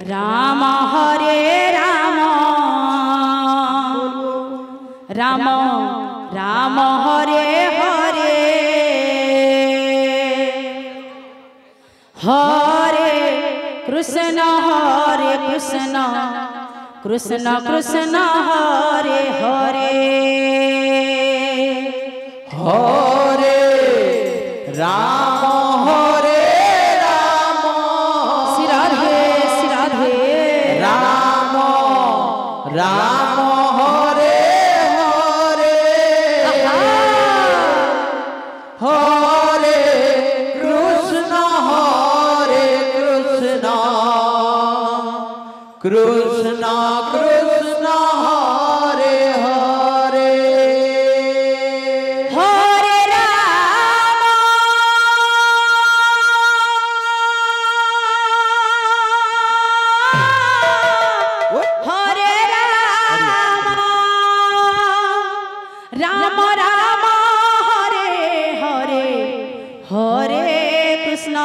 राम हरे राम राम राम हरे हरे हरे कृष्ण कृष्ण कृष्ण हरे हरे हरे राम हरे राम राधे राम राम हरे हरे हरे कृष्ण कृष्ण कृष्ण हरे हरे हरे राम हरे राम राम राम हरे हरे हरे कृष्ण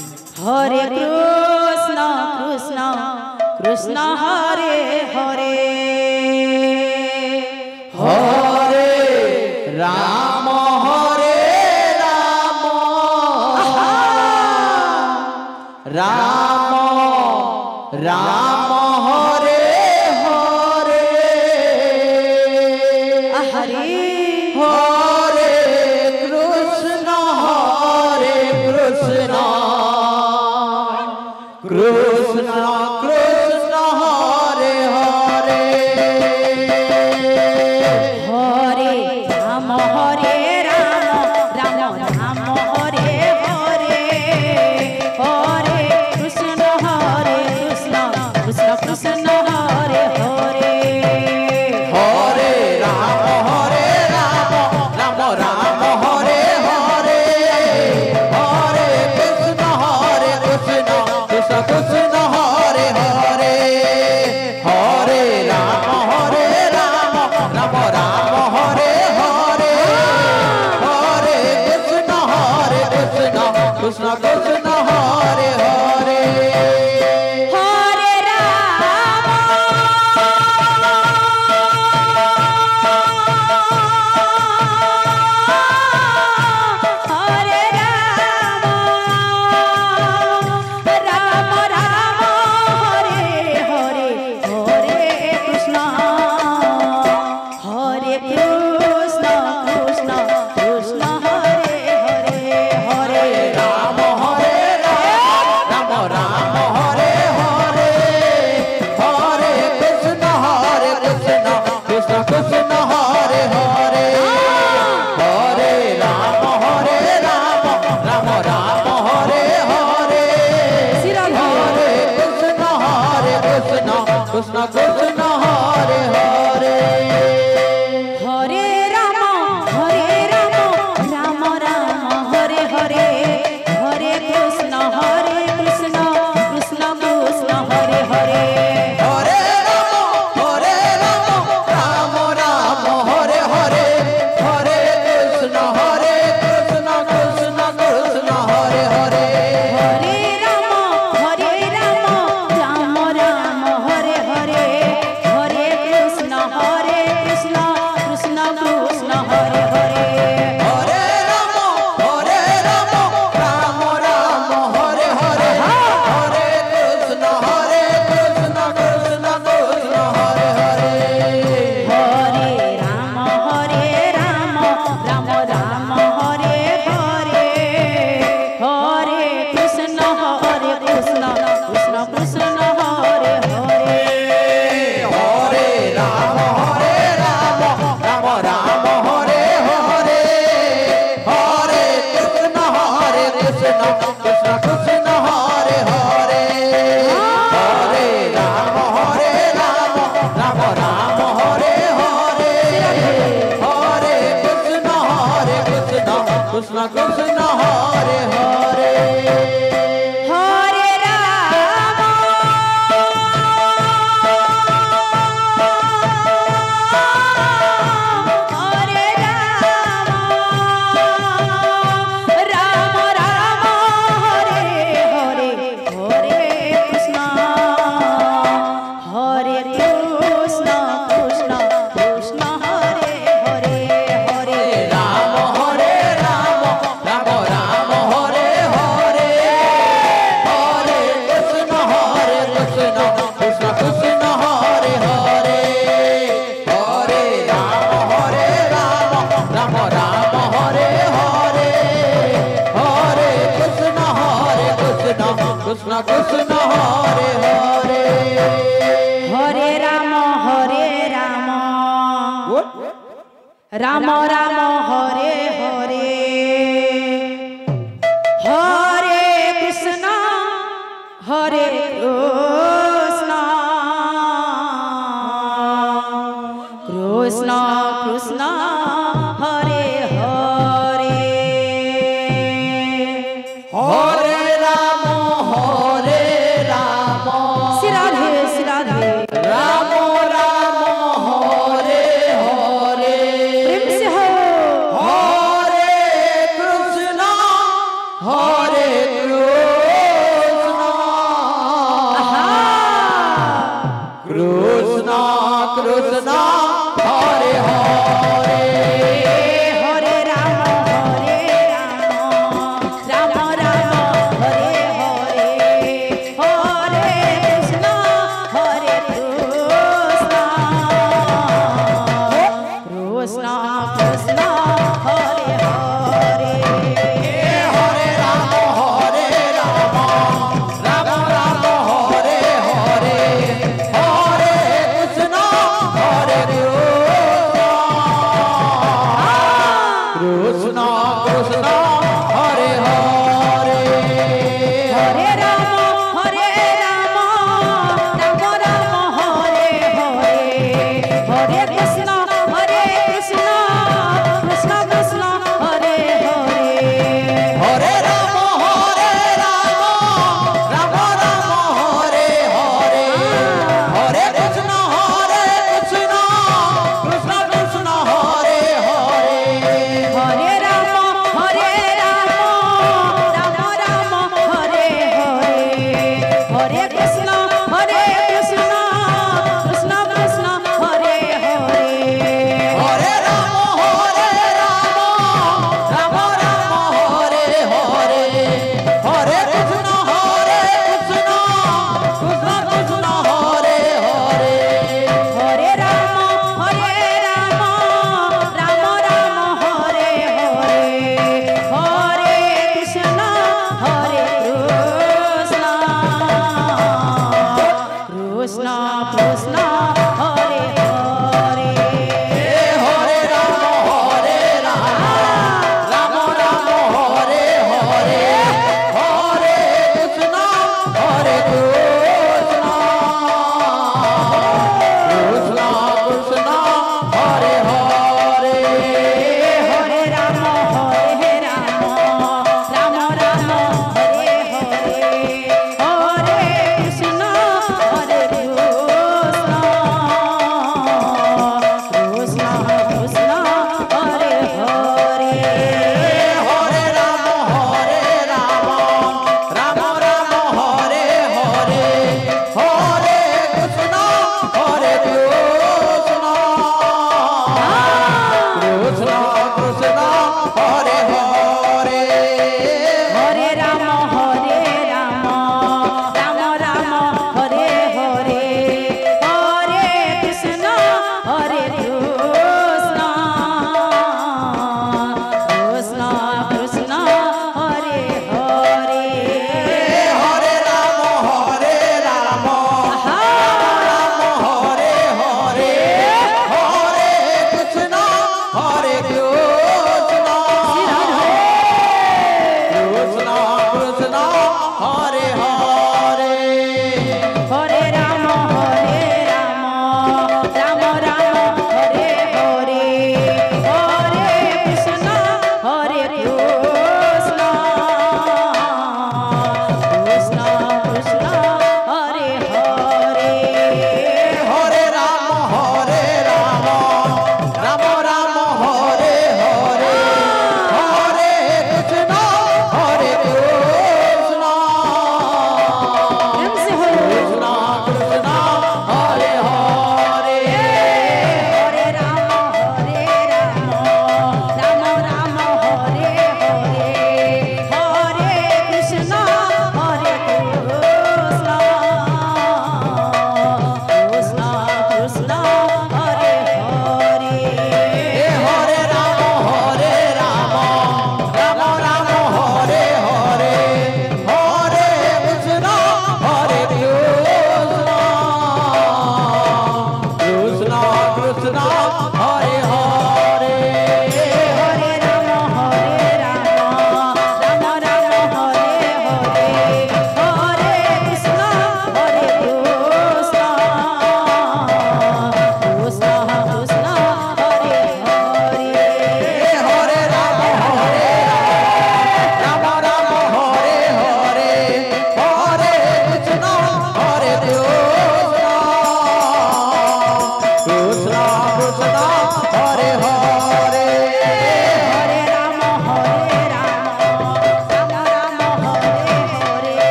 हरे कृष्ण कृष्ण कृष्ण हरे हरे हरे राम राम राम हरे हरे हरे हरे कृष्ण कृष्ण कृष्ण हरे हरे हरे राम राम राम हरे हरे हरे कृष्ण कृष्ण कृष्ण हरे हरे हरे राम राम राम हरे हरे हरे कृष्ण कृष्ण कृष्ण हरे कृष्ण कृष्ण हरे हरे हरे राम राम राम हरे हरे हरे कृष्ण कृष्ण कृष्ण हरे हरे हरे राम श्री राधे राम राम हरे हरे प्रेम से हो हरे Krishna Krishna Krishna Hare Hare Hare Ram Ram Ram Hare Hare Hare Krishna Krishna Krishna Hare Hare Hare Ram Ram Ram Hare Hare Hare Krishna Krishna Krishna Hare Hare Hare Ram Ram Ram Hare Hare Hare Krishna Krishna Krishna Hare Hare Hare Ram Ram Ram Hare Hare Hare Krishna Krishna Krishna Hare Hare Hare Ram Ram Ram Hare Hare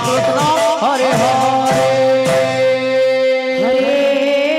Krishna Hare Hare